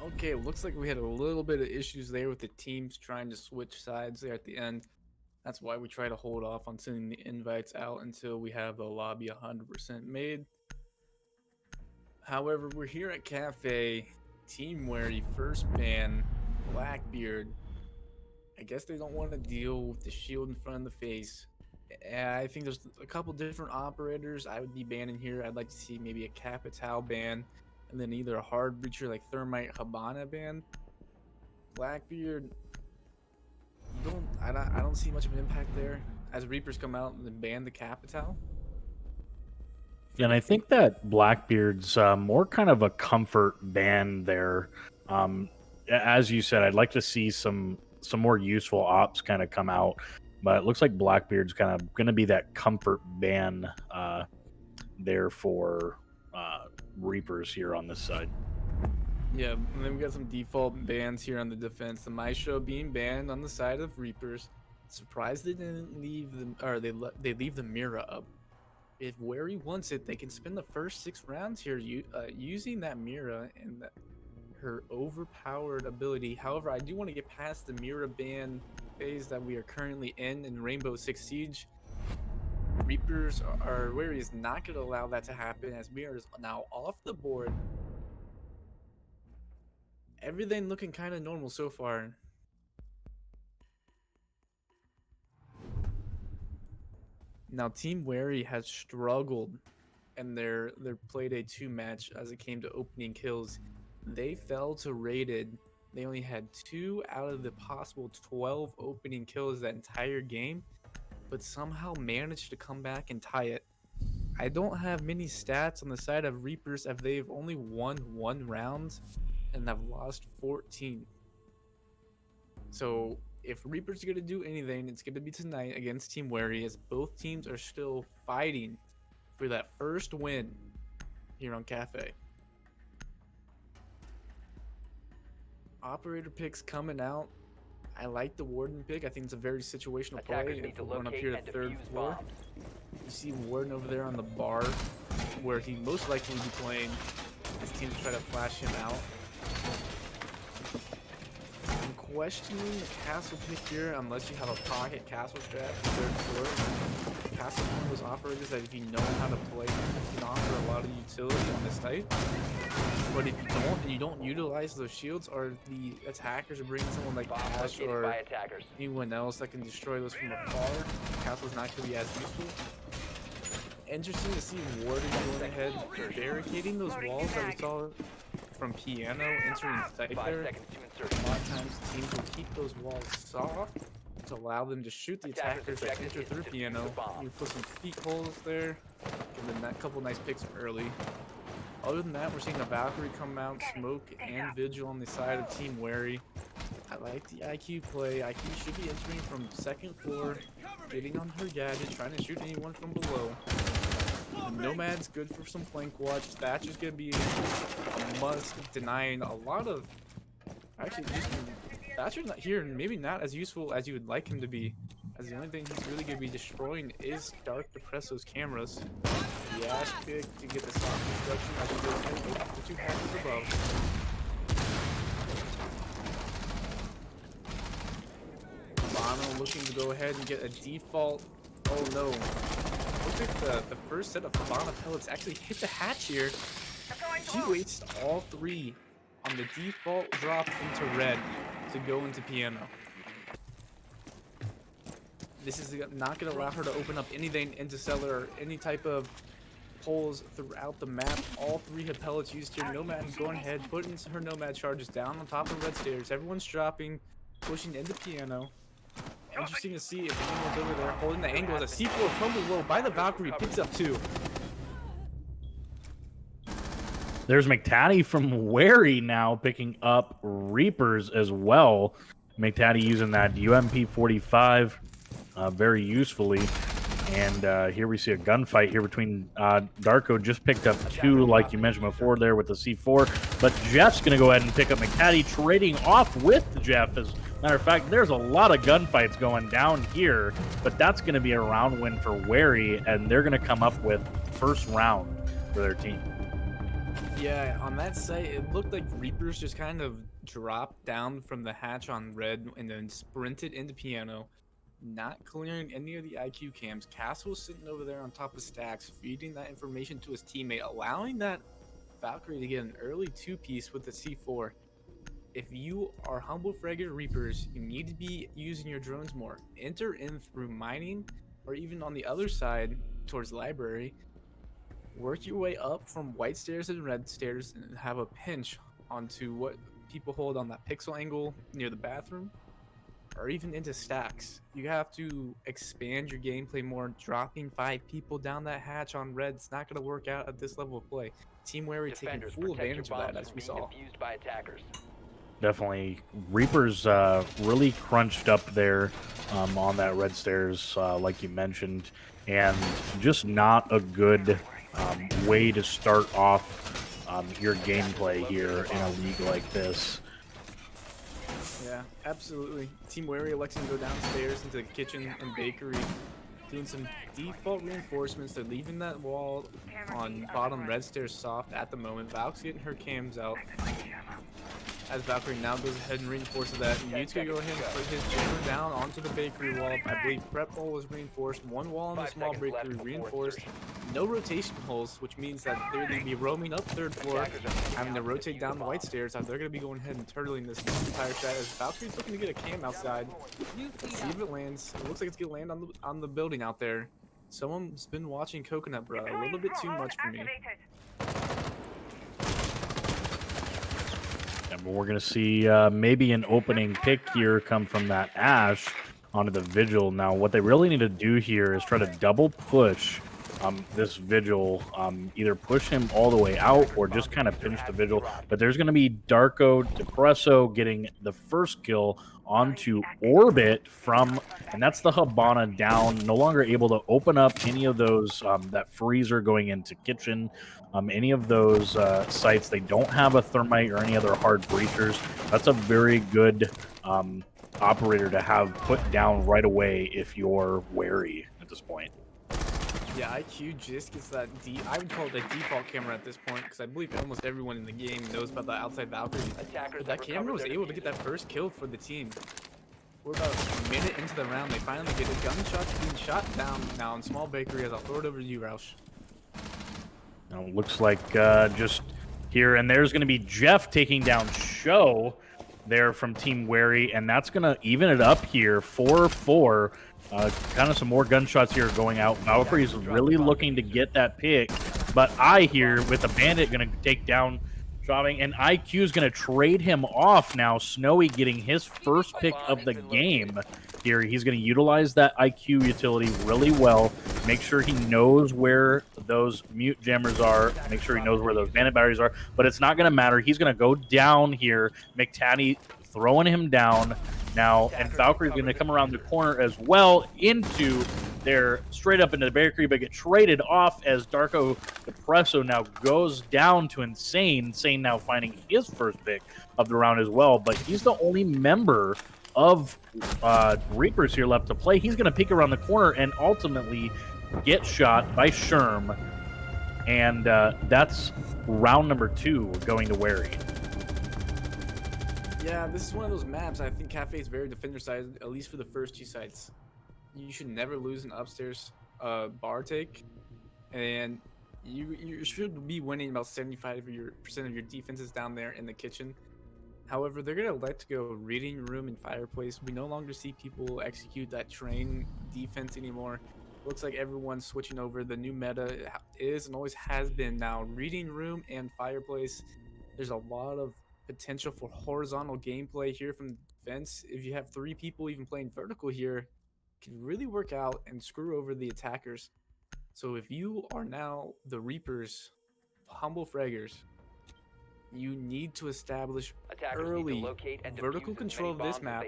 Okay, looks like we had a little bit of issues there with the teams trying to switch sides there at the end. That's why we try to hold off on sending the invites out until we have the lobby 100% made. However, we're here at Cafe. Team Wary first ban, Blackbeard. I guess they don't want to deal with the shield in front of the face. I think there's a couple different operators I would be banning here. I'd like to see maybe a Capital ban, and then either a hard breacher like Thermite Habana ban. Blackbeard, I don't see much of an impact there as Reapers come out and then ban the Capital. Yeah, and I think that Blackbeard's more kind of a comfort ban there. As you said, I'd like to see some more useful ops kind of come out, but it looks like Blackbeard's kind of going to be that comfort ban there for Reapers here on this side. Yeah, and then we got some default bans here on the defense. The Maestro being banned on the side of Reapers. Surprised they didn't leave them, or they leave the Mira up. If Wary wants it, they can spend the first 6 rounds here using that Mira and her overpowered ability. However, I do want to get past the Mira ban phase that we are currently in Rainbow Six Siege. Reapers are Wary is not going to allow that to happen as Mira is now off the board. Everything looking kind of normal so far. Now, Team Wary has struggled in their Playday 2 match as it came to opening kills. They fell to rated. They only had 2 out of the possible 12 opening kills that entire game, but somehow managed to come back and tie it. I don't have many stats on the side of Reapers if they've only won 1 round and have lost 14. So if Reaper's going to do anything, it's going to be tonight against Team Wary, as both teams are still fighting for that first win here on Cafe. Operator picks coming out. I like the Warden pick. I think it's a very situational play. If we're going up here to 3rd floor, you see Warden over there on the bar, where he most likely will be playing. His teams try to flash him out. I'm questioning the castle pick here unless you have a pocket castle strat for 3rd floor. Castle is one of those operators that if you know how to play, can offer a lot of utility on this type. But if you don't, and you don't utilize those shields, or the attackers are bringing someone like Ash or anyone else that can destroy those from afar, Castle's not going to be as useful. Interesting to see Warden going ahead, barricading those walls that we saw from Piano entering site there. A lot of times teams will keep those walls soft to allow them to shoot the attackers that enter through Piano. You put some feet holes there, and then that couple nice picks early. Other than that, we're seeing a Valkyrie come out, Smoke, and Vigil on the side of Team Wary. I like the IQ play. IQ should be entering from 2nd floor, getting on her gadget, trying to shoot anyone from below. Nomad's good for some flank watch. Thatcher's going to be a must, denying a lot of... Actually, Thatcher's not here, and maybe not as useful as you would like him to be, as the only thing he's really going to be destroying is Dark Depresso's cameras. The Ash pick to get the soft destruction as he goes ahead with the 2 hatches above. Bono looking to go ahead and get a default. Oh no. Looks like the first set of Bono pellets actually hit the hatch here. She wastes all 3 on the default drop into red to go into Piano. This is not going to allow her to open up anything into cellar or any type of holes throughout the map. All 3 have pellets used here. Nomad is going ahead, putting her Nomad charges down on top of red stairs. Everyone's dropping, pushing into Piano. Interesting to see if anyone's over there holding the angle as a C4 from below by the Valkyrie picks up 2. There's McTaddy from Wary now picking up Reapers as well. McTaddy using that UMP 45 very usefully. And here we see a gunfight here between Darko just picked up 2, like you mentioned before there with the C4. But Jeff's going to go ahead and pick up McTaddy, trading off with Jeff. As a matter of fact, there's a lot of gunfights going down here. But that's going to be a round win for Wary, and they're going to come up with first round for their team. Yeah, on that site, it looked like Reapers just kind of dropped down from the hatch on red and then sprinted into piano, not clearing any of the IQ cams. Castle was sitting over there on top of stacks, feeding that information to his teammate, allowing that Valkyrie to get an early two-piece with the C4. If you are humble Fragger Reapers, you need to be using your drones more. Enter in through mining, or even on the other side towards library. Work your way up from white stairs and red stairs and have a pinch onto what people hold on that pixel angle near the bathroom, or even into stacks. You have to expand your gameplay more. Dropping 5 people down that hatch on red is not going to work out at this level of play. Team Wary taking Defenders, full protect your advantage of that, bombs as from we being saw. defused by attackers. Definitely. Reapers really crunched up there on that red stairs, like you mentioned, and just not a good way to start off your gameplay here in a league like this. Yeah, absolutely. Team Wary electing to go downstairs into the kitchen and bakery, doing some default reinforcements. They're leaving that wall on bottom red stairs soft at the moment. Valk's getting her cams out. As Valkyrie now goes ahead and reinforces that, Mute's gonna go ahead and put his jammer down onto the bakery wall. I believe prep wall was reinforced. One wall on the 5 small seconds left bakery before reinforced. insertion. No rotation holes, which means that they're going to be roaming up third floor, having to rotate down the white stairs. They're going to be going ahead and turtling this entire shot. As Valkyrie's looking to get a cam outside. Let's see if it lands. It looks like it's going to land on the building out there. Someone's been watching Coconut Bro a little bit too much for me. And we're going to see maybe an opening pick here come from that Ash onto the Vigil. Now, what they really need to do here is try to double push this Vigil, either push him all the way out or just kind of pinch the Vigil. But there's going to be Darko Depresso getting the first kill onto Orbit from, and that's the Habana down, no longer able to open up any of those, that freezer going into kitchen, any of those sites. They don't have a thermite or any other hard breachers. That's a very good operator to have put down right away if you're wary at this point. Yeah, IQ just gets that I would call it the default camera at this point, because I believe almost everyone in the game knows about the outside Valkyrie. But that camera was able to get that first kill for the team. We're about a minute into the round. They finally get a gunshot being shot down now in small bakery. As I'll throw it over to you, Roush. Now, looks like just here, and there's going to be Jeff taking down Show there from Team Wary, and that's going to even it up here, 4-4. Kind of some more gunshots here going out. Valkyrie's really looking to get that pick, but I here with the Bandit going to take down Shopping, and IQ is going to trade him off now. Snowy getting his first pick of the game here. He's going to utilize that IQ utility really well. Make sure he knows where those mute jammers are. Make sure he knows where those bandit batteries are. But it's not going to matter. He's going to go down here. McTaddy throwing him down now. And Valkyrie's going to come around the corner as well into there, straight up into the bakery, but get traded off as Darko Depresso now goes down to Insane. Insane now finding his first pick of the round as well. But he's the only member of Reapers here left to play. He's going to peek around the corner and ultimately get shot by Sherm. And that's round number 2 going to Wary. Yeah, this is one of those maps I think Cafe is very defender side, at least for the first 2 sites. You should never lose an upstairs bar take, and you should be winning about 75% of your defenses down there in the kitchen. However, they're gonna let go reading room and fireplace. We no longer see people execute that train defense anymore. Looks like everyone's switching over. The new meta is and always has been now reading room and fireplace. There's a lot of potential for horizontal gameplay here from defense. If you have 3 people even playing vertical here, can really work out and screw over the attackers. So if you are now the Reapers, humble Fraggers, you need to establish early vertical control of this map.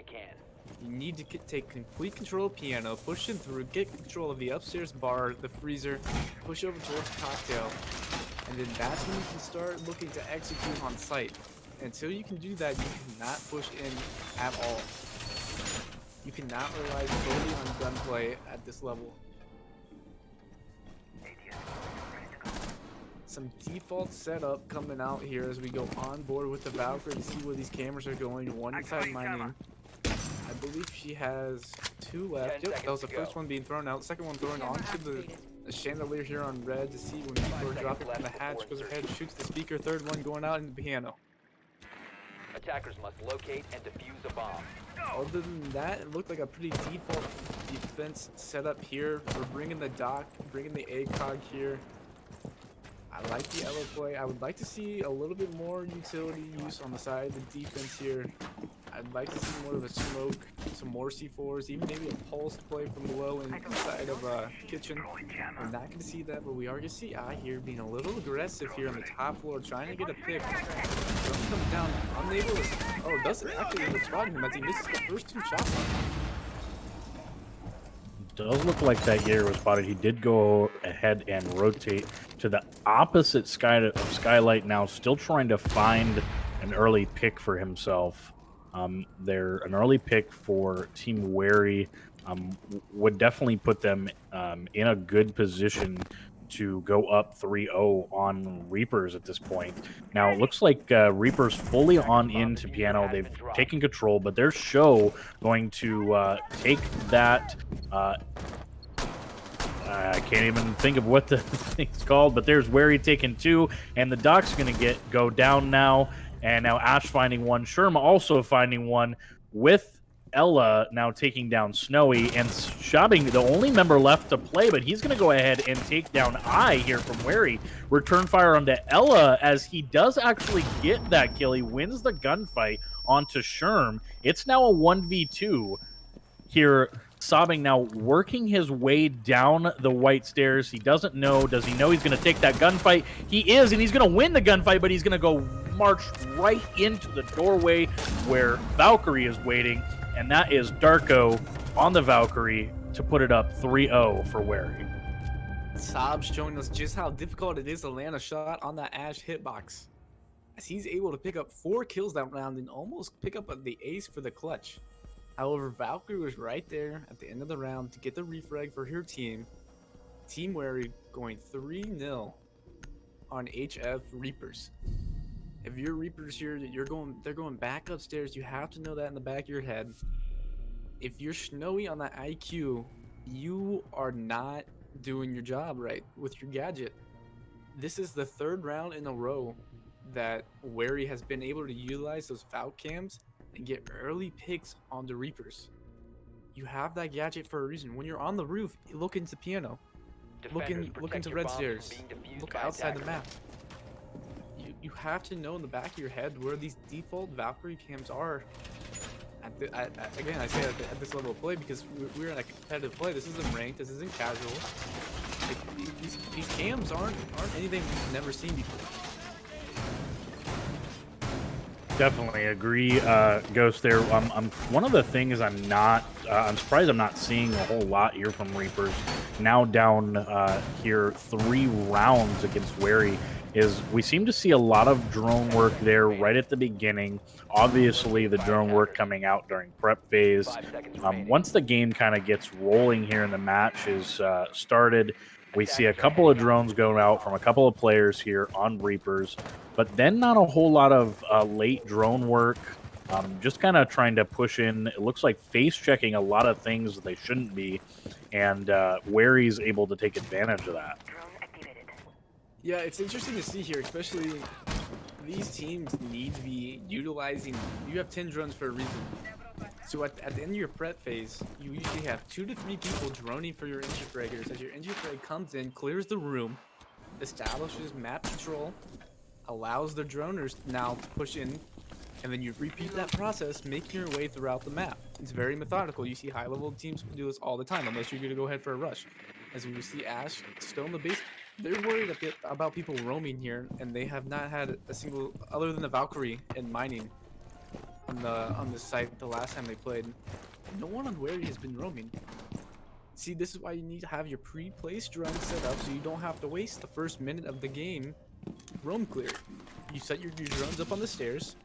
You need to take complete control of piano, push him through, get control of the upstairs bar, the freezer, push over towards cocktail, and then that's when you can start looking to execute on site. Until you can do that, you cannot push in at all. You cannot rely solely on gunplay at this level. some default setup coming out here as we go on board with the Valkyrie to see where these cameras are going. One inside mining. I believe she has 2 left. Yep, that was the first one being thrown out. Second one thrown onto the chandelier here on red to see when people are dropping from the hatch. Goes ahead, shoots the speaker. Third one going out in the piano. Attackers must locate and defuse a bomb. Other than that, it looked like a pretty default defense setup here. We're bringing the dock, bringing the ACOG here. I like the Elo play. I would like to see a little bit more utility use on the side of the defense here. I'd like to see more of a smoke, some more C4s, even maybe a pulsed play from below inside of kitchen. We're not going to see that, but we are going to see I here being a little aggressive here on the top floor, trying to get a pick. Drone comes down, unable to. Oh, doesn't actually end up spotting him as he misses the first 2 shots. Does look like that Jaeger was spotted. He did go ahead and rotate to the opposite skylight now, still trying to find an early pick for himself. They're an early pick for Team Wary would definitely put them in a good position to go up 3-0 on Reapers at this point. Now, it looks like Reapers fully on into Piano. They've taken control, but there's Show going to take that... I can't even think of what the thing's called, but there's Wary taking 2, and the Doc's going to go down now. And now Ash finding 1, Sherm also finding 1, with Ella now taking down Snowy, and Shabbing the only member left to play, but he's going to go ahead and take down I here from Wary. Return fire onto Ella as he does actually get that kill. He wins the gunfight onto Sherm. It's now a 1v2 here. Sobbing now working his way down the white stairs. He doesn't know. Does he know he's going to take that gunfight? He is, and he's going to win the gunfight, but he's going to go march right into the doorway where Valkyrie is waiting, and that is Darko on the Valkyrie to put it up 3-0 for Wary. Sob's showing us just how difficult it is to land a shot on that Ash hitbox, as he's able to pick up 4 kills that round and almost pick up the ace for the clutch. However, Valkyrie was right there at the end of the round to get the refrag for her team. Team Wary going 3-0 on HF Reapers. If you're Reapers here, they're going back upstairs. You have to know that in the back of your head. If you're Snowy on that IQ, you are not doing your job right with your gadget. This is the 3rd round in a row that Wary has been able to utilize those Valk cams and get early picks on the Reapers. You have that gadget for a reason. When you're on the roof, look into piano. Look into red stairs. Look outside the map. You have to know in the back of your head where these default Valkyrie cams are. Again, I say at this level of play because we're in a competitive play. This isn't ranked. This isn't casual. These cams aren't anything we've never seen before. Definitely agree, Ghost. There, one of the things I'm surprised I'm not seeing a whole lot here from Reapers. Now down here 3 rounds against Wary, is we seem to see a lot of drone work there right at the beginning. Obviously, the drone work coming out during prep phase. Once the game kind of gets rolling here and the match is started, we see a couple of drones going out from a couple of players here on Reapers, but then not a whole lot of late drone work. Just kind of trying to push in. It looks like face checking a lot of things that they shouldn't be, and Wary's able to take advantage of that. Yeah, it's interesting to see here, especially these teams need to be utilizing. You have 10 drones for a reason. So at the end of your prep phase, you usually have 2 to 3 people droning for your engine fraggers. As your engine frag comes in, clears the room, establishes map control, allows the droners now to push in, and then you repeat that process, making your way throughout the map. It's very methodical. You see high-level teams do this all the time, unless you're going to go ahead for a rush. As we see Ash still in the base, they're worried a bit about people roaming here, and they have not had a single, other than the Valkyrie and mining on the site the last time they played. No one on Wary has been roaming. See, this is why you need to have your pre-placed drone set up so you don't have to waste the first minute of the game roam clear. You set your drones up on the stairs,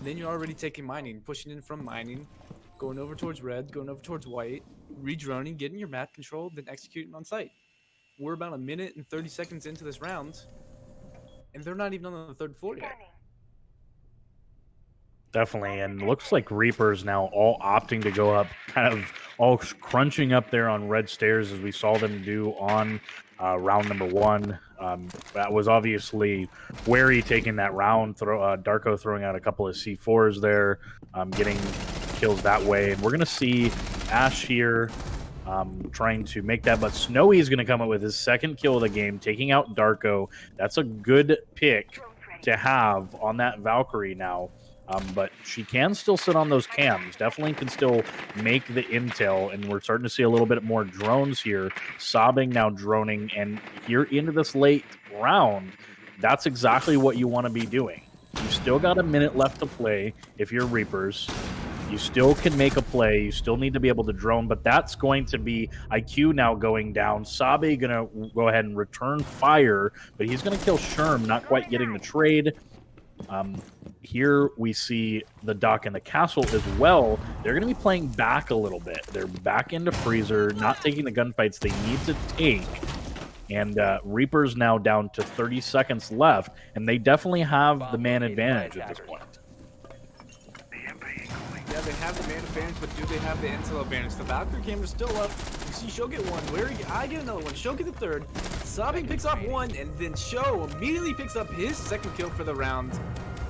then you're already taking mining, pushing in from mining, going over towards red, going over towards white, re-droning, getting your map control, then executing on site. We're about 1 minute and 30 seconds into this round, and they're not even on the 3rd floor yet. Definitely, and looks like Reapers now all opting to go up, kind of all crunching up there on red stairs as we saw them do on round number 1. That was obviously Wary taking that round, Darko throwing out a couple of C4s there, getting kills that way. And we're going to see Ash here trying to make that, but Snowy is going to come up with his 2nd kill of the game, taking out Darko. That's a good pick to have on that Valkyrie now. But she can still sit on those cams. Definitely can still make the intel, and we're starting to see a little bit more drones here. Sobbing now droning, and here into this late round, that's exactly what you want to be doing. You still got a minute left to play if you're Reapers. You still can make a play. You still need to be able to drone, but that's going to be IQ now going down. Sabe going to go ahead and return fire, but he's going to kill Sherm, not quite getting the trade. Here we see the Dock and the Castle as well. They're going to be playing back a little bit. They're back into Freezer, not taking the gunfights they need to take. And Reaper's now down to 30 seconds left, and they definitely have the man advantage at this point. Yeah, they have the man advantage, but do they have the intel advantage? The Valkyrie camera's still up. You see Sho get one. I get another one. Sho get the 3rd. Sobbing picks off 1, and then Sho immediately picks up his 2nd kill for the round.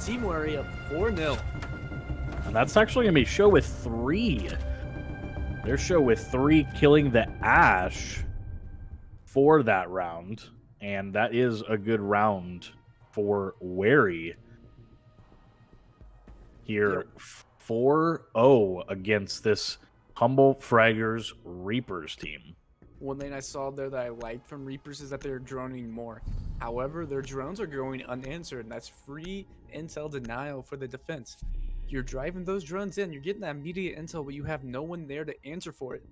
Team Wary up 4-0. And that's actually going to be Sho with 3. Their Sho with 3, killing the Ash for that round. And that is a good round for Wary. Here, 4-0 against this humble Fraggers Reapers team. One thing I saw there that I liked from Reapers is that they're droning more. However, their drones are going unanswered, and that's free intel denial for the defense. You're driving those drones in, you're getting that immediate intel, but you have no one there to answer for it.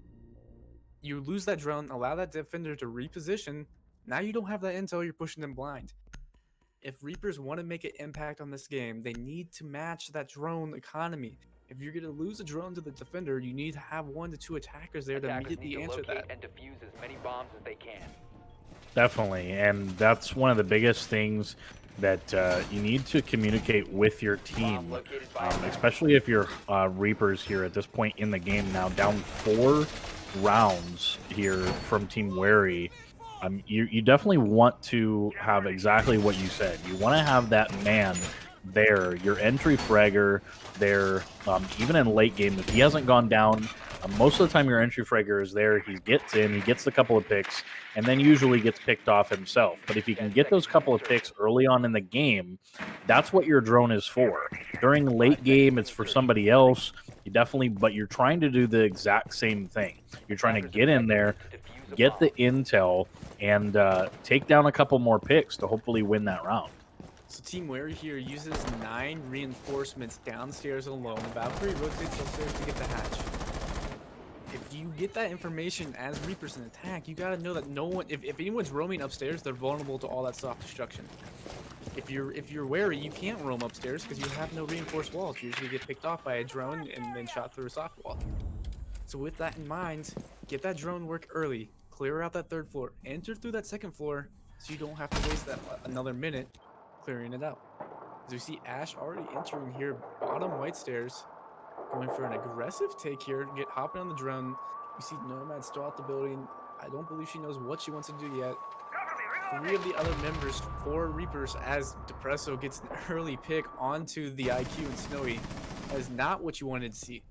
You lose that drone, allow that defender to reposition. Now you don't have that intel, you're pushing them blind. If Reapers want to make an impact on this game, they need to match that drone economy. If you're going to lose a drone to the defender, you need to have 1 to 2 attackers there to immediately answer that. And defuse as many bombs as they can. Definitely, and that's one of the biggest things that you need to communicate with your team, especially if you're Reapers here at this point in the game now, down 4 rounds here from Team Wary. You definitely want to have exactly what you said. You want to have that man there, your entry fragger there, even in late game. If he hasn't gone down, most of the time your entry fragger is there. He gets in, he gets the couple of picks, and then usually gets picked off himself. But if you can get those couple of picks early on in the game, that's what your drone is for. During late game, it's for somebody else. But you're trying to do the exact same thing. You're trying to get in there, get the intel, and take down a couple more picks to hopefully win that round. So Team Wary here uses 9 reinforcements downstairs alone. Valkyrie rotates upstairs to get the hatch. If you get that information as Reapers in attack, you gotta know that no one, if anyone's roaming upstairs, they're vulnerable to all that soft destruction. If you're Wary, you can't roam upstairs because you have no reinforced walls. You usually get picked off by a drone and then shot through a soft wall. So with that in mind, get that drone work early. Clear out that 3rd floor. Enter through that 2nd floor so you don't have to waste that another minute clearing it out. As we see Ash already entering here, bottom white stairs, going for an aggressive take here, hopping on the drone. You see Nomad still out the building. I don't believe she knows what she wants to do yet. 3 of the other members, 4 Reapers, as Depresso gets an early pick onto the IQ and Snowy. That is not what you wanted to see.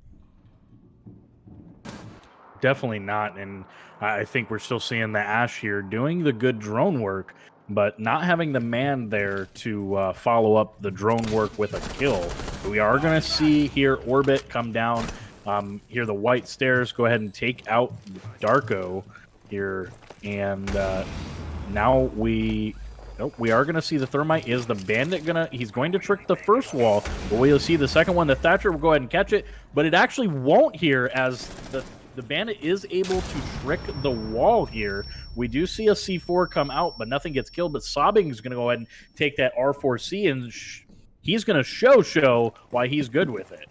Definitely not, and I think we're still seeing the Ash here doing the good drone work, but not having the man there to follow up the drone work with a kill. We are going to see here Orbit come down, here the white stairs, go ahead and take out Darko here, and now we are going to see the Thermite. Is the Bandit he's going to trick the first wall, but we'll see the second one. The Thatcher will go ahead and catch it, but it actually won't here as the Bandit is able to trick the wall here. We do see a C4 come out, but nothing gets killed. But Sobbing is going to go ahead and take that R4C, and he's going to show why he's good with it.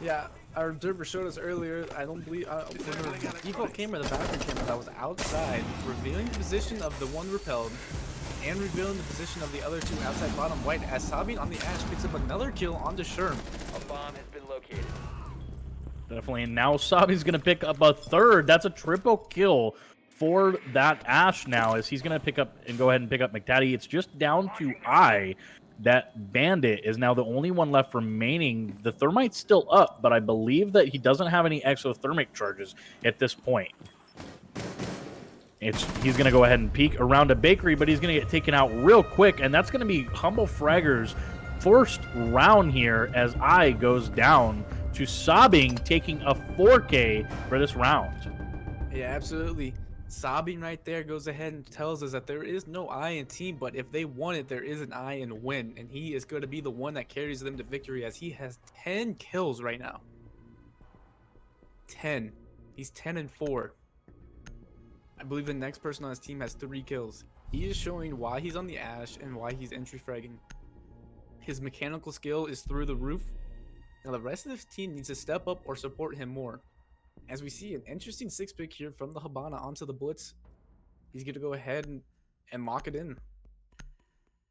Yeah, our observer showed us earlier, I don't believe, the default camera, the Valkyrie camera that was outside, revealing the position of the one repelled. and revealing the position of the other two outside bottom white as Sabine on the Ash picks up another kill onto Sherm. A bomb has been located. Definitely. And now Sabi's going to pick up a third. That's a triple kill for that Ash now, as he's going to pick up and go ahead and pick up McTaddy. It's just down to I. That Bandit is now the only one left remaining. The Thermite's still up, but I believe that he doesn't have any exothermic charges at this point. He's going to go ahead and peek around a bakery, but he's going to get taken out real quick, and that's going to be Humble Fraggers' first round here as I goes down to Sobbing, taking a 4K for this round. Yeah, absolutely. Sabine right there goes ahead and tells us that there is no I in team, but if they want it, there is an I in win, and he is going to be the one that carries them to victory as he has 10 kills right now. 10. He's 10-4. I believe the next person on his team has 3 kills. He is showing why he's on the Ash and why he's entry fragging. His mechanical skill is through the roof. Now the rest of this team needs to step up or support him more. As we see an interesting 6-pick here from the Habana onto the Blitz. He's going to go ahead and lock it in.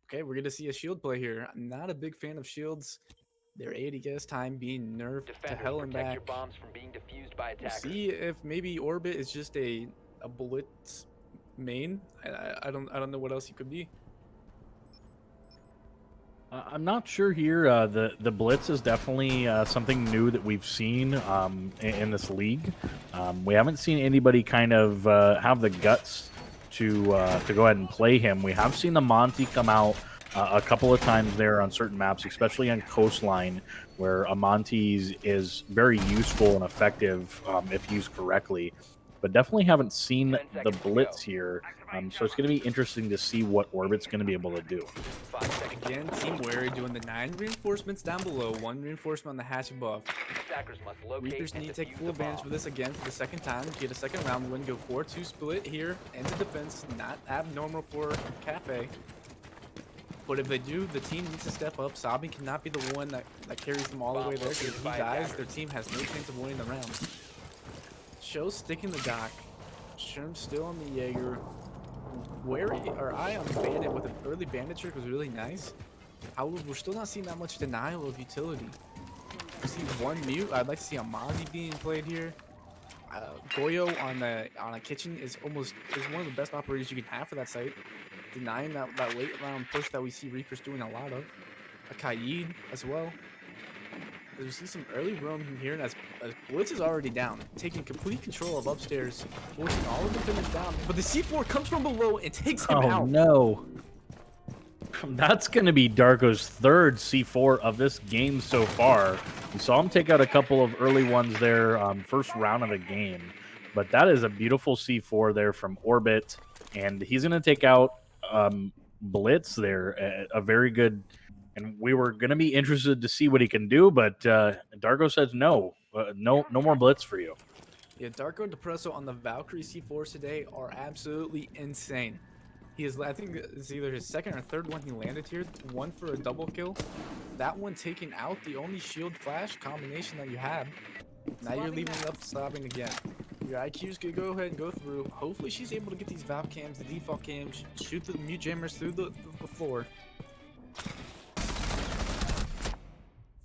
Okay, we're going to see a shield play here. I'm not a big fan of shields. Their ADS time being nerfed to hell and back. Your bombs from being defused by We'll attackers. see if maybe Orbit is just a Blitz main. I don't know what else he could be. I'm not sure here. The Blitz is definitely something new that we've seen in this league. We haven't seen anybody kind of have the guts to go ahead and play him. We have seen the Monty come out a couple of times there on certain maps, especially on Coastline, where a Monty is very useful and effective if used correctly. But definitely haven't seen the Blitz here. So it's going to be interesting to see what Orbit's going to be able to do. 5 seconds. Again, Team Wary doing the 9 reinforcements down below, 1 reinforcement on the hatch above. Attackers must locate Reapers and need to take defuse full the advantage bomb. for this again for the second time. Get a second round win, go 4-2 split here into defense. Not abnormal for Cafe. But if they do, the team needs to step up. Sabin cannot be the one that carries them all the way there, because if he dies, their team has no chance of winning the round. Show sticking the dock. Sherm still on the Jaeger. Wary or I on the Bandit with an early bandit trick was really nice. However, we're still not seeing that much denial of utility. We see 1 mute. I'd like to see a Mozzie being played here. Goyo on a kitchen is one of the best operators you can have for that site. Denying that late round push that we see Reapers doing a lot of. A Kaid as well. As we see some early roam here, and as Blitz is already down, taking complete control of upstairs, forcing all of the defenders down. But the C4 comes from below and takes him out. Oh no. That's going to be Darko's 3rd C4 of this game so far. We saw him take out a couple of early ones there, first round of the game. But that is a beautiful C4 there from Orbit. And he's going to take out Blitz there. A very good... And we were going to be interested to see what he can do, but Darko says no. No more Blitz for you. Yeah, Darko and Depresso on the Valkyrie C4s today are absolutely insane. He is, I think it's either his 2nd or 3rd one he landed here. 1 for a double kill. That one taking out the only shield flash combination that you have. Now you're leaving it up to stopping again. Your IQ's gonna go ahead and go through. Hopefully she's able to get these Valve cams, the default cams, shoot the mute jammers through the floor.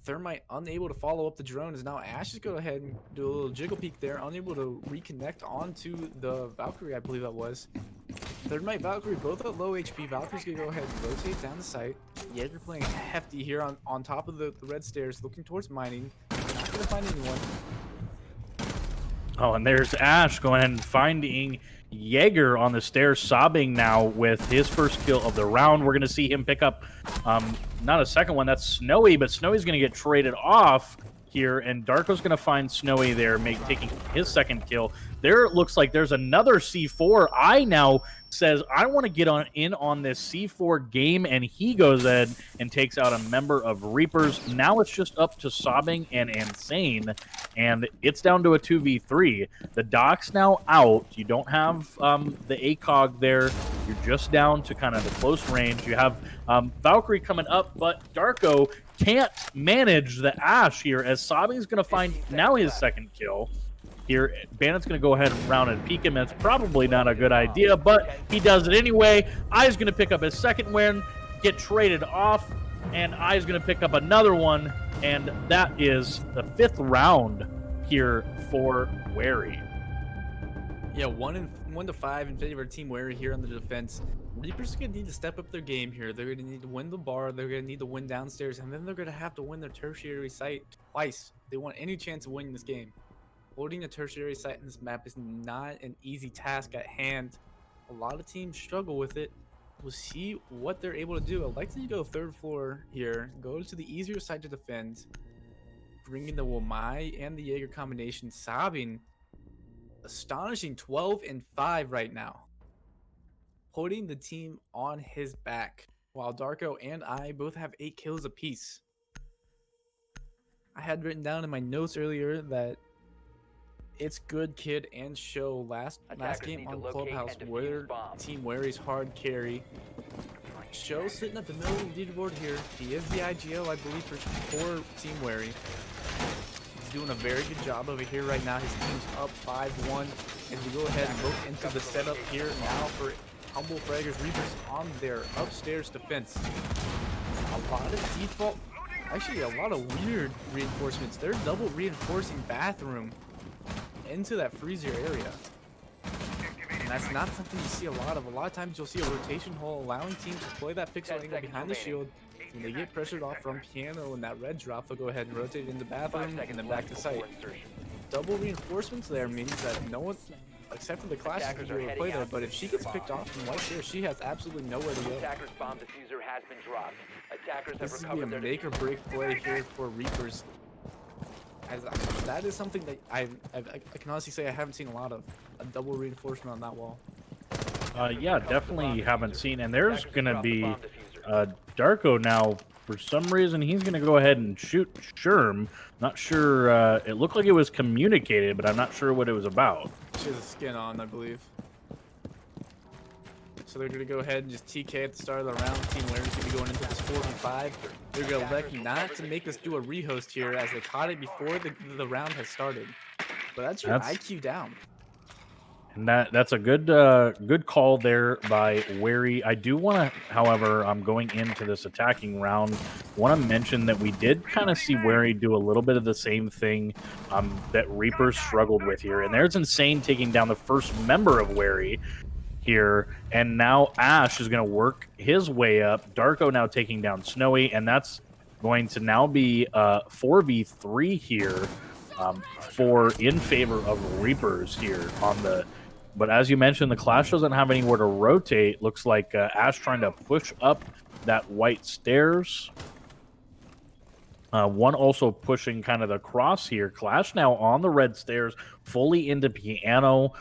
Thermite unable to follow up the drone is now Ash is go ahead and do a little jiggle peek there, unable to reconnect onto the Valkyrie, I believe that was. Thermite Valkyrie both at low HP. Valkyrie's gonna go ahead and rotate down the site. Jaeger playing hefty here on top of the red stairs, looking towards mining. Not gonna find anyone. Oh, and there's Ash going ahead and finding Jaeger on the stairs, sobbing now with his first kill of the round. We're going to see him pick up not a second one. That's Snowy, but Snowy's going to get traded off here, and Darko's going to find Snowy there, taking his 2nd kill. There it looks like there's another C4. I now says, I want to get in on this C4 game, and he goes ahead and takes out a member of Reapers. Now it's just up to Sobbing and Insane, and it's down to a 2v3. The dock's now out. You don't have the ACOG there. You're just down to kind of the close range. You have Valkyrie coming up, but Darko can't manage the Ash here, as Sobbing's going to find now his 2nd kill. here. Bandit's going to go ahead and round and peek him. It's probably not a good idea, but he does it anyway. I's going to pick up his second win, get traded off, and I's going to pick up another one, and that is the 5th round here for Wary. Yeah, 1 to 5 in favor of Team Wary here on the defense. Reapers are going to need to step up their game here. They're going to need to win the bar. They're going to need to win downstairs. And then they're going to have to win their tertiary site twice. If they want any chance of winning this game. Holding a tertiary site in this map is not an easy task at hand. A lot of teams struggle with it. We'll see what they're able to do. I'd like to go 3rd floor here. Go to the easier side to defend. Bringing the Wamai and the Jaeger combination. Sobbing. Astonishing 12 and 5 right now. Putting the team on his back, while Darko and I both have 8 kills apiece. I had written down in my notes earlier that it's good kid and show last game on Clubhouse where Team Wary's hard carry. Show sitting at the middle of the leaderboard here. He is the IGL, I believe, for Team Wary. He's doing a very good job over here right now. His team's up 5-1, and we go ahead and look into the setup here now for Humble Fraggers Reapers on their upstairs defense. A lot of default, actually a lot of weird reinforcements. They're double reinforcing bathroom into that freezer area. And that's not something you see a lot of. A lot of times you'll see a rotation hole allowing teams to play that pixel angle behind the shield. When they get pressured off from piano and that red drop, they'll go ahead and rotate into bathroom and then back to site. Double reinforcements there means that no one, except for the Clash, is able to play there. But if she gets picked off from White here, she has absolutely nowhere to go. Attackers bomb diffuser has been dropped. Attackers This have is going to be recovered a their make or break play here for Reapers. As that is something that I can honestly say I haven't seen a lot of. A double reinforcement on that wall. Yeah, definitely haven't seen. And there's going to be Darko now. For some reason, he's going to go ahead and shoot Sherm. Not sure. It looked like it was communicated, but I'm not sure what it was about. She has a skin on, I believe. So they're going to go ahead and just TK at the start of the round. Team Wary's going to be going into this 4v5. They're going to elect not to make us do a rehost here as they caught it before the round has started. But that's your IQ down. And that's a good good call there by Wary. I do want to, however, I'm going into this attacking round, want to mention that we did kind of see Wary do a little bit of the same thing that Reapers struggled with here. And there's Insane taking down the first member of Wary here, and now Ash is going to work his way up. Darko now taking down Snowy, and that's going to now be 4v3 here in favor of Reapers here on the. But as you mentioned, the Clash doesn't have anywhere to rotate. Looks like Ash trying to push up that white stairs. One also pushing kind of the cross here. Clash now on the red stairs, fully into piano.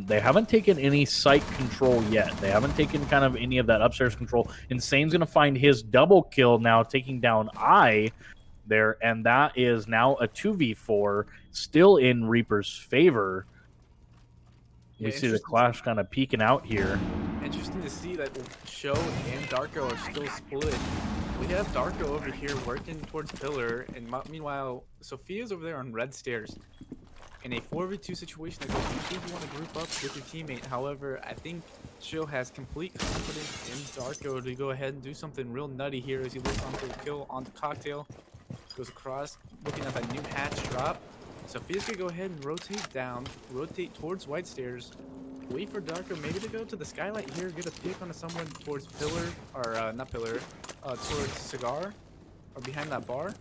They haven't taken any site control yet. They haven't taken kind of any of that upstairs control. Insane's going to find his double kill now, taking down I there. And that is now a 2v4, still in Reaper's favor. We see the Clash kind of peeking out here. Interesting to see that Show and Darko are still split. We have Darko over here working towards Pillar, and meanwhile, Sophia's over there on red stairs. In a 4v2 situation, I think you want to group up with your teammate. However, I think Show has complete confidence in Darko to go ahead and do something real nutty here as he looks onto the kill onto Cocktail. Goes across, looking at that new hatch drop. Sophia's going to go ahead and rotate down, rotate towards white stairs. Wait for Darko maybe to go to the skylight here, get a pick on someone towards Pillar, or not Pillar, towards Cigar, or behind that bar.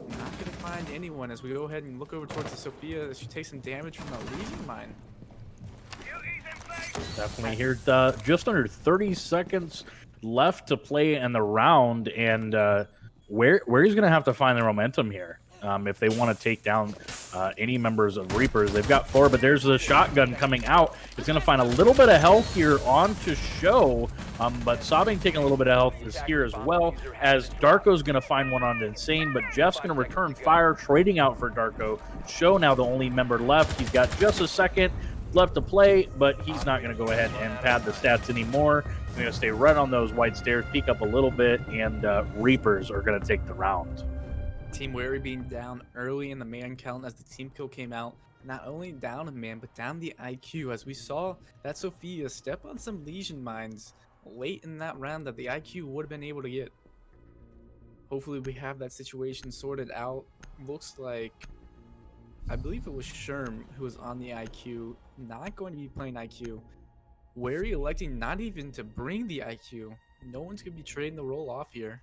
Not going to find anyone as we go ahead and look over towards the Sophia as she takes some damage from a Legion mine. Definitely here, just under 30 seconds left to play in the round, and where he's going to have to find their momentum here. If they want to take down any members of Reapers. They've got 4, but there's a shotgun coming out. It's going to find a little bit of health here on to Show, but Sobbing taking a little bit of health is here as well, as Darko's going to find one on Insane, but Jeff's going to return fire, trading out for Darko. Show now the only member left. He's got just a second left to play, but he's not going to go ahead and pad the stats anymore. He's going to stay right on those white stairs, peek up a little bit, and Reapers are going to take the round. Team Wary being down early in the man count as the team kill came out. Not only down a man, but down the IQ, as we saw that Sophia step on some Legion mines late in that round that the IQ would have been able to get. Hopefully we have that situation sorted out. Looks like, I believe it was Sherm who was on the IQ, not going to be playing IQ. Wary electing not even to bring the IQ. No one's going to be trading the role off here.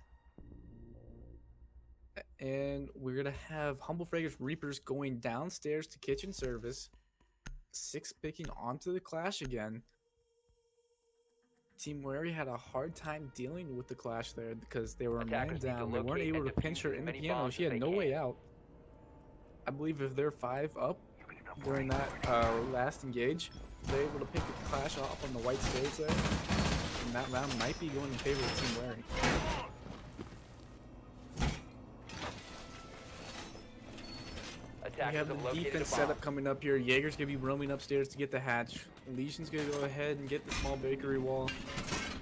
And we're going to have Humble Fraggers Reapers going downstairs to kitchen service. 6 picking onto the clash again. Team Wary had a hard time dealing with the clash there because they were a man down. They weren't able to pinch her in the piano. She had no way out. I believe if they're 5 up during that last engage, they're able to pick the clash off on the white stairs there. And that round might be going in favor of Team Wary. We have the defense setup coming up here. Jaeger's gonna be roaming upstairs to get the hatch. Legion's gonna go ahead and get the small bakery wall.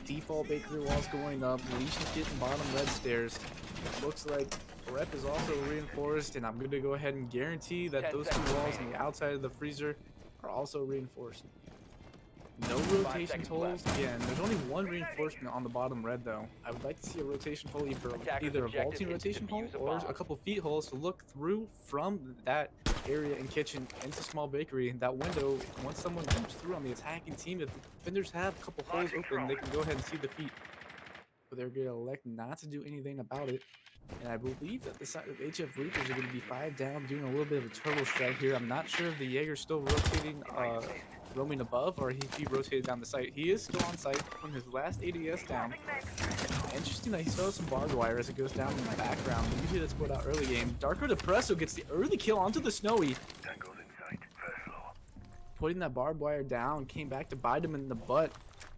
Default bakery wall's going up. Legion's getting bottom red stairs. Looks like rep is also reinforced, and I'm gonna go ahead and guarantee that those 2 walls on the outside of the freezer are also reinforced. No rotation holes. Again, there's only 1 reinforcement on the bottom red though. I would like to see a rotation hole, either a vaulting rotation hole or a couple feet holes to look through from that area in kitchen into small bakery. That window, once someone comes through on the attacking team, if the defenders have a couple holes open, they can go ahead and see the feet. But they're gonna elect not to do anything about it. And I believe that the side of HF Reapers are going to be 5 down, doing a little bit of a turtle strike here. I'm not sure if the Jaeger's still rotating, roaming above, or if he rotated down the site. He is still on site from his last ADS down. Interesting that he still has some barbed wire as it goes down in the background. Usually that's put out early game. Darko Depresso gets the early kill onto the Snowy. Putting that barbed wire down, came back to bite him in the butt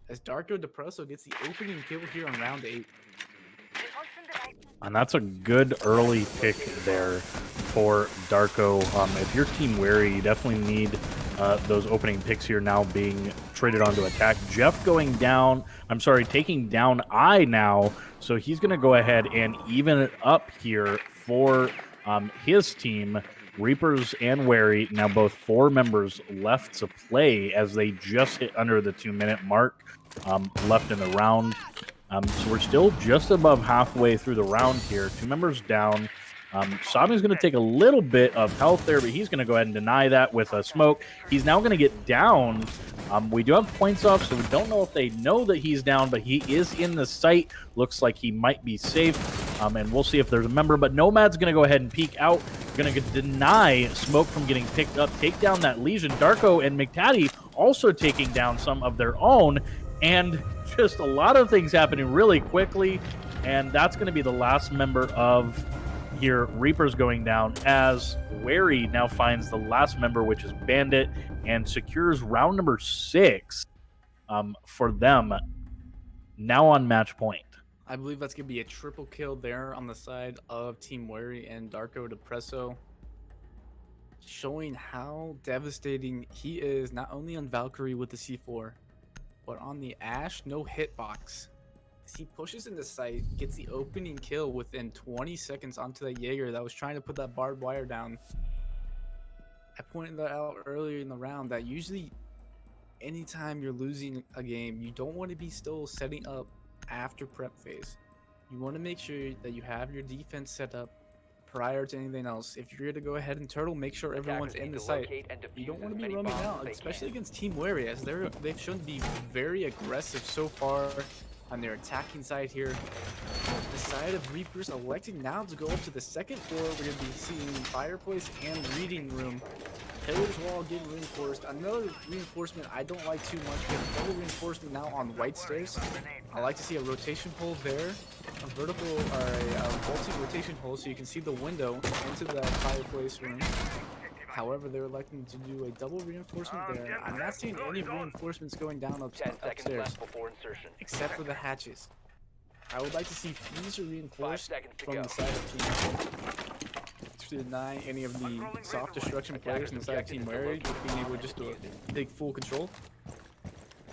as Darko Depresso gets the opening kill here on round 8. And that's a good early pick there for Darko. If you're Team Wary, you definitely need those opening picks here now being traded onto attack. Jeff going down, taking down I now. So he's going to go ahead and even it up here for his team. Reapers and Wary, now both 4 members left to play as they just hit under the 2-minute mark left in the round. So we're still just above halfway through the round here. 2 members down. Sami's going to take a little bit of health there, but he's going to go ahead and deny that with a smoke. He's now going to get down. We do have points off, so we don't know if they know that he's down, but he is in the site. Looks like he might be safe, and we'll see if there's a member. But Nomad's going to go ahead and peek out. Going to deny smoke from getting picked up. Take down that Legion. Darko and McTaddy also taking down some of their own. And just a lot of things happening really quickly. And that's going to be the last member of here. Reapers going down as Wary now finds the last member, which is Bandit, and secures round number 6 for them. Now on match point. I believe that's going to be a triple kill there on the side of Team Wary and Darko Depresso. Showing how devastating he is, not only on Valkyrie with the C4, but on the Ash, no hitbox. As he pushes into sight, gets the opening kill within 20 seconds onto that Jaeger that was trying to put that barbed wire down. I pointed that out earlier in the round that usually anytime you're losing a game, you don't want to be still setting up after prep phase. You want to make sure that you have your defense set up prior to anything else. If you're going to go ahead and turtle, make sure everyone's in the site. You don't want to be roaming out, especially against Team Wary, as they've shown to be very aggressive so far on their attacking side here. The side of Reapers electing now to go up to the 2nd floor. We're going to be seeing fireplace and reading room. Pillar's wall getting reinforced. Another reinforcement I don't like too much. We have another reinforcement now on white stairs. I like to see a rotation hole there, a vertical or a vaulting rotation hole, so you can see the window into that fireplace room. However, they're electing to do a double reinforcement there. I'm not seeing any reinforcements going down upstairs, except for the hatches. I would like to see freezer reinforced from the side of Team to deny any of the soft destruction players in the side of Team Wary being able just to take full control.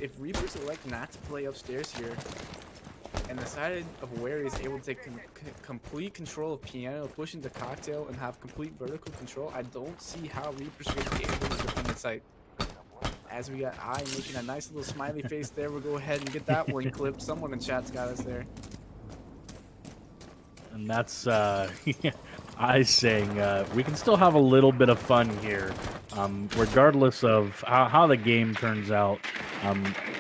If Reapers elect not to play upstairs here, And the side of Wary is able to take complete control of Piano, push into Cocktail, and have complete vertical control. I don't see how Reaper's going to be able to defend the site. As we got I making a nice little smiley face there, we'll go ahead and get that one clip. Someone in chat's got us there. And that's I saying we can still have a little bit of fun here, regardless of how the game turns out.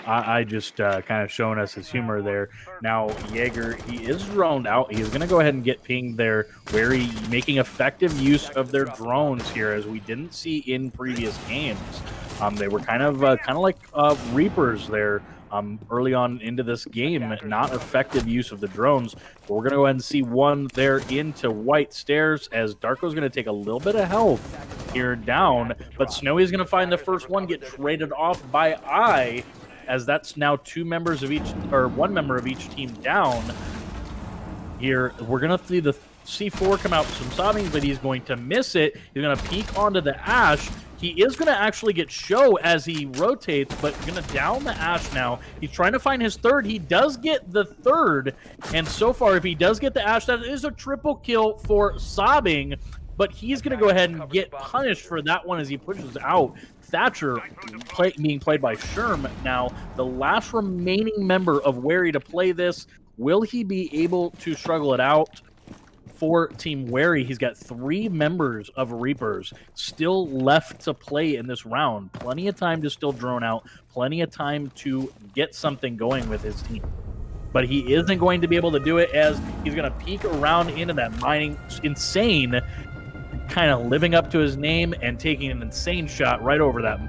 I just kind of showing us his humor there. Now Jaeger, he is droned out. He is going to go ahead and get pinged there, Wary making effective use of their drones here, as we didn't see in previous games. They were kind of like Reapers there. Early on into this game, not effective use of the drones. But we're going to go ahead and see one there into White Stairs, as Darko's going to take a little bit of health here down, but Snowy's going to find the first one, get traded off by I, as that's now two members of each, or one member of each team down. Here, we're going to see the C4 come out from Sabin, but he's going to miss it. He's going to peek onto the Ash. He is going to actually get show as he rotates, but going to down the Ash now. He's trying to find his third. He does get the third, and so far, if he does get the Ash, that is a triple kill for Sobbing, but he's going to go ahead and get punished for that one as he pushes out. Thatcher being played by Sherm now, the last remaining member of Wary to play this. Will he be able to struggle it out? For Team Wary, he's got 3 members of Reapers still left to play in this round. Plenty of time to still drone out, plenty of time to get something going with his team. But he isn't going to be able to do it, as he's going to peek around into that mining. Insane, kind of living up to his name and taking an insane shot right over that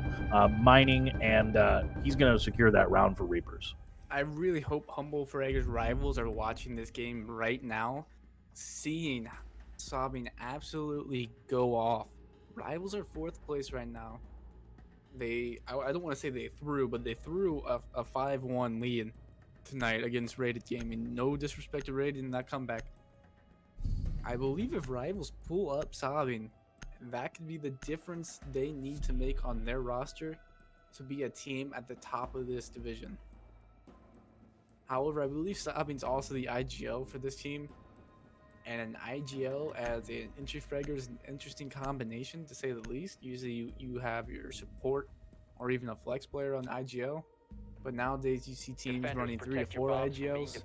mining, and he's going to secure that round for Reapers. I really hope Humble Fraggers rivals are watching this game right now, seeing Sobbing absolutely go off. Rivals are 4th place right now. I don't want to say they threw, but they threw a 5-1 lead tonight against Rated Gaming. No disrespect to Rated in that comeback. I believe if Rivals pull up Sobbing, that could be the difference they need to make on their roster to be a team at the top of this division. However, I believe Sobbing's also the IGL for this team, and an IGL as an entry fragger is an interesting combination, to say the least. Usually you have your support or even a flex player on IGL, but nowadays you see teams running 3 to 4 IGLs.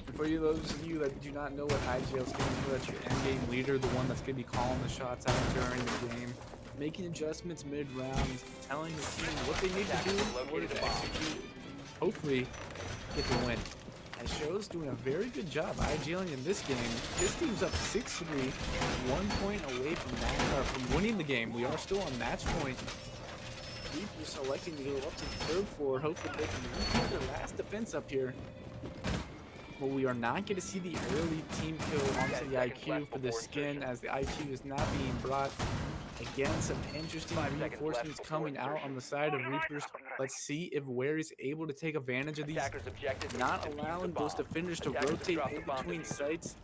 And for those of you that do not know what IGL stands for, that's your end game leader, the one that's going to be calling the shots out during the game, making adjustments mid-round, telling the team what they need to do in order to execute, hopefully get the win. And Show's doing a very good job IGLing in this game. This team's up 6-3, 1 point away from winning the game. We are still on match point. Reapers selecting to go up to the 3rd floor. Hopefully they can reach their last defense up here. But we are not going to see the early team kill onto the IQ for the skin, as the IQ is not being brought. Again, some interesting reinforcements coming out on the side of Reapers. Let's see if Wary's able to take advantage of these, not allowing those defenders to rotate in between sites.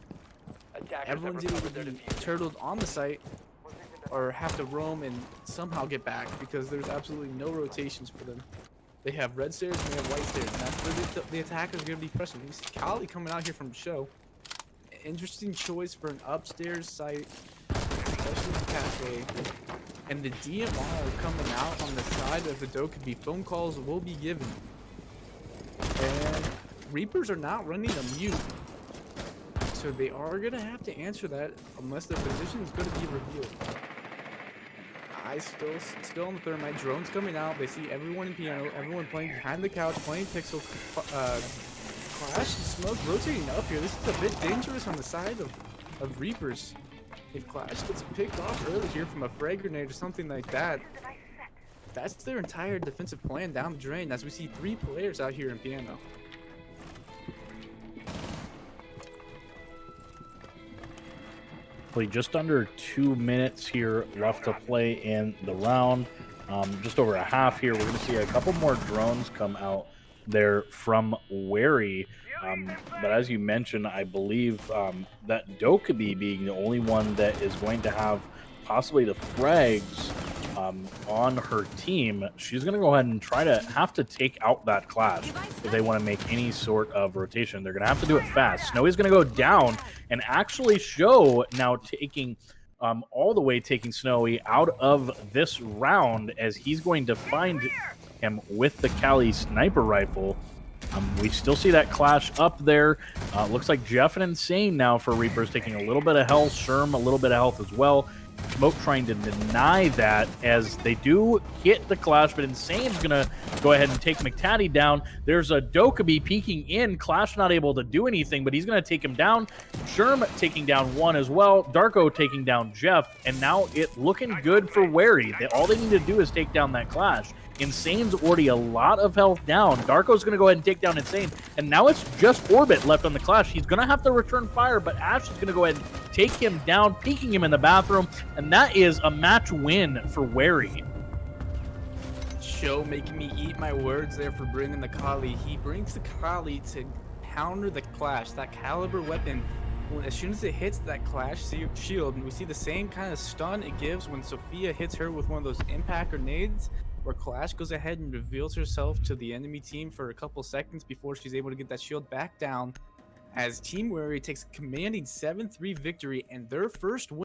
Everyone's either going to be turtled on the site or have to roam and somehow get back, because there's absolutely no rotations for them. They have red stairs and they have white stairs, and that's where the attacker's going to be pressing. We see Kali coming out here from Show. Interesting choice for an upstairs site, especially the cafe. And the DMR coming out on the side of the Dokubi. Phone calls will be given. And Reapers are not running a mute, so they are going to have to answer that unless their position is going to be revealed. I still on the thermite. Drones coming out. They see everyone in piano, everyone playing behind the couch, playing Pixel. Clash and Smoke rotating up here. This is a bit dangerous on the side of Reapers. If Clash gets picked off early here from a frag grenade or something like that, that's their entire defensive plan down the drain, as we see 3 players out here in piano. Just under 2 minutes here left to play in the round. Just over a half here. We're going to see a couple more drones come out there from Wary. But as you mentioned, I believe that Dokubi being the only one that is going to have possibly the Frags on her team, she's going to go ahead and try to have to take out that Clash if they want to make any sort of rotation. They're going to have to do it fast. Snowy's going to go down and actually show now taking all the way taking Snowy out of this round as he's going to find him with the Cali sniper rifle. We still see that Clash up there. Looks like Jeff and Insane now for Reapers taking a little bit of health. Sherm a little bit of health as well. Smoke trying to deny that as they do hit the Clash, but Insane's going to go ahead and take McTaddy down. There's a Dokkaebi peeking in. Clash not able to do anything, but he's going to take him down. Sherm taking down one as well. Darko taking down Jeff, and now it looking good for Wary. All they need to do is take down that Clash. Insane's already a lot of health down. Darko's going to go ahead and take down Insane, and now it's just Orbit left on the Clash. He's going to have to return fire, but Ash is going to go ahead and take him down, peeking him in the bathroom, and that is a match win for Wary. Show making me eat my words there for bringing the Kali. He brings the Kali to counter the Clash. That caliber weapon, as soon as it hits that Clash shield, and we see the same kind of stun it gives when Sophia hits her with one of those impact grenades, where Clash goes ahead and reveals herself to the enemy team for a couple seconds before she's able to get that shield back down, as Team Wary takes a commanding 7-3 victory and their first win